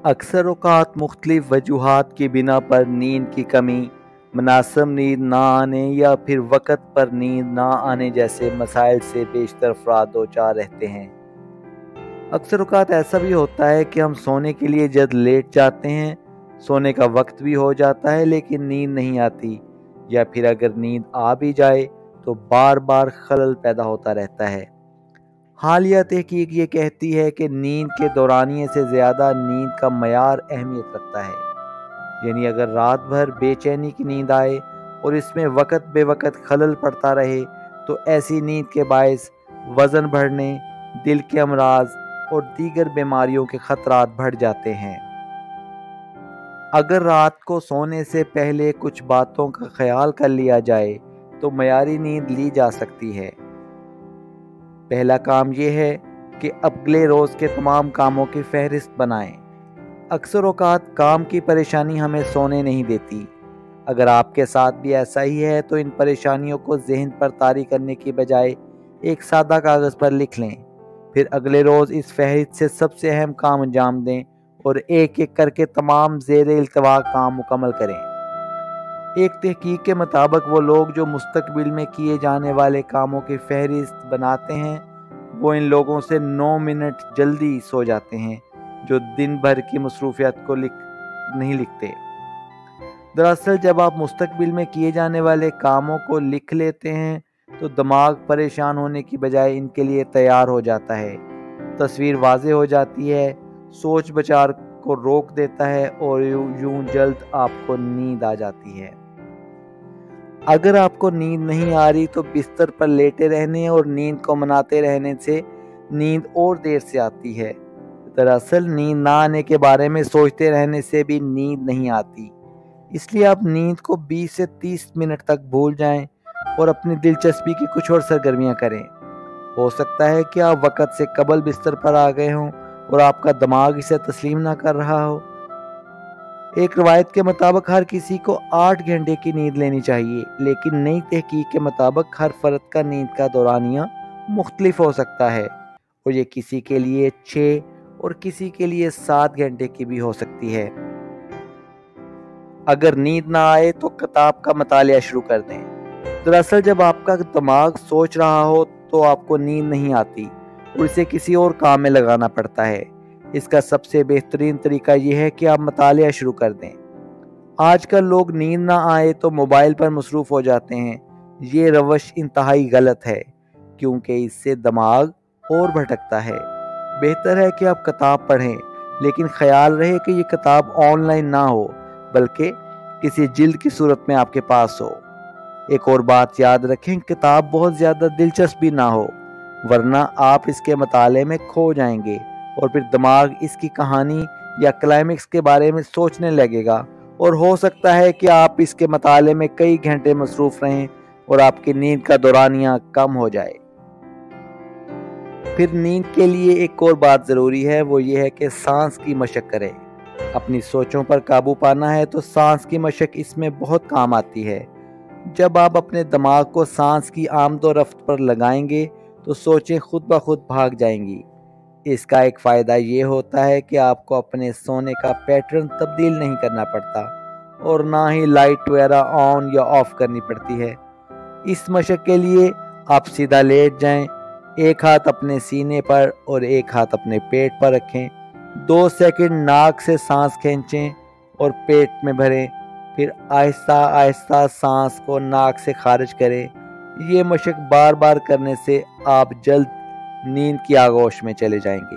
अक्सर औक़ात मुख्तलिफ़ वजूहात की बिना पर नींद की कमी, मुनासिब नींद ना आने या फिर वक़्त पर नींद ना आने जैसे मसाइल से बेशतर अफ़राद दो-चार रहते हैं। अक्सर औक़ात ऐसा भी होता है कि हम सोने के लिए जल्द लेट जाते हैं, सोने का वक्त भी हो जाता है लेकिन नींद नहीं आती, या फिर अगर नींद आ भी जाए तो बार बार खलल पैदा होता रहता है। हालिया तहकीक ये कहती है कि नींद के दौरानिये से ज़्यादा नींद का मयार अहमियत रखता है। यानी अगर रात भर बेचैनी की नींद आए और इसमें वक़्त बे वक़्त खलल पड़ता रहे तो ऐसी नींद के बायस वज़न बढ़ने, दिल के अमराज और दीगर बीमारियों के ख़तरात बढ़ जाते हैं। अगर रात को सोने से पहले कुछ बातों का ख्याल कर लिया जाए तो मयारी नींद ली जा सकती है। पहला काम यह है कि अगले रोज़ के तमाम कामों की फहरिस्त बनाएं। अक्सर औक़ात काम की परेशानी हमें सोने नहीं देती। अगर आपके साथ भी ऐसा ही है तो इन परेशानियों को ज़हन पर तारी करने की बजाय एक सादा कागज़ पर लिख लें। फिर अगले रोज़ इस फहरिस्त से सबसे अहम काम अंजाम दें और एक एक करके तमाम ज़ेर इल्तवा काम मुकम्मल करें। एक तहकीक के मुताबिक वो लोग जो मुस्तकबिल में किए जाने वाले कामों की फहरिस्त बनाते हैं वो इन लोगों से 9 मिनट जल्दी सो जाते हैं जो दिन भर की मसरूफियत को नहीं लिखते। दरअसल जब आप मुस्तकबिल में किए जाने वाले कामों को लिख लेते हैं तो दिमाग परेशान होने की बजाय इनके लिए तैयार हो जाता है, तस्वीर वाज़ेह हो जाती है, सोच विचार को रोक देता है और यूं जल्द आपको नींद आ जाती है। अगर आपको नींद नहीं आ रही तो बिस्तर पर लेटे रहने और नींद को मनाते रहने से नींद और देर से आती है। दरअसल नींद ना आने के बारे में सोचते रहने से भी नींद नहीं आती, इसलिए आप नींद को 20 से 30 मिनट तक भूल जाएं और अपनी दिलचस्पी की कुछ और सरगर्मियां करें। हो सकता है कि आप वक़्त से कबल बिस्तर पर आ गए हों और आपका दिमाग इसे तस्लीम ना कर रहा हो। एक रवायत के मुताबिक हर किसी को 8 घंटे की नींद लेनी चाहिए, लेकिन नई तहकीक के मुताबिक हर फर्द का नींद का दौरानिया मुख्तलिफ हो सकता है और ये किसी के लिए 6 और किसी के लिए 7 घंटे की भी हो सकती है। अगर नींद ना आए तो किताब का मतालिया शुरू कर दें। दरअसल जब आपका दिमाग सोच रहा हो तो आपको नींद नहीं आती और इसे किसी और काम में लगाना पड़ता है। इसका सबसे बेहतरीन तरीका यह है कि आप मतालिया शुरू कर दें। आजकल लोग नींद ना आए तो मोबाइल पर मसरूफ़ हो जाते हैं। ये रवश इंतहाई गलत है क्योंकि इससे दिमाग और भटकता है। बेहतर है कि आप किताब पढ़ें, लेकिन ख्याल रहे कि ये किताब ऑनलाइन ना हो बल्कि किसी जिल्द की सूरत में आपके पास हो। एक और बात याद रखें, किताब बहुत ज़्यादा दिलचस्प भी ना हो, वरना आप इसके मताले में खो जाएंगे और फिर दिमाग इसकी कहानी या क्लाइमेक्स के बारे में सोचने लगेगा और हो सकता है कि आप इसके मताले में कई घंटे मसरूफ़ रहें और आपकी नींद का दौरानिया कम हो जाए। फिर नींद के लिए एक और बात ज़रूरी है, वो ये है कि सांस की मशक करें। अपनी सोचों पर काबू पाना है तो सांस की मशक इसमें बहुत काम आती है। जब आप अपने दिमाग को सांस की आमदो रफ्त पर लगाएंगे तो सोचें खुद ब खुद भाग जाएंगी। इसका एक फ़ायदा ये होता है कि आपको अपने सोने का पैटर्न तब्दील नहीं करना पड़ता और ना ही लाइट वगैरह ऑन या ऑफ करनी पड़ती है। इस मशक के लिए आप सीधा लेट जाएं, एक हाथ अपने सीने पर और एक हाथ अपने पेट पर रखें, 2 सेकंड नाक से सांस खींचें और पेट में भरें, फिर आहिस्ता आहिस्ता सांस को नाक से खारिज करें। ये मशक बार बार करने से आप जल्द नींद की आगोश में चले जाएंगे।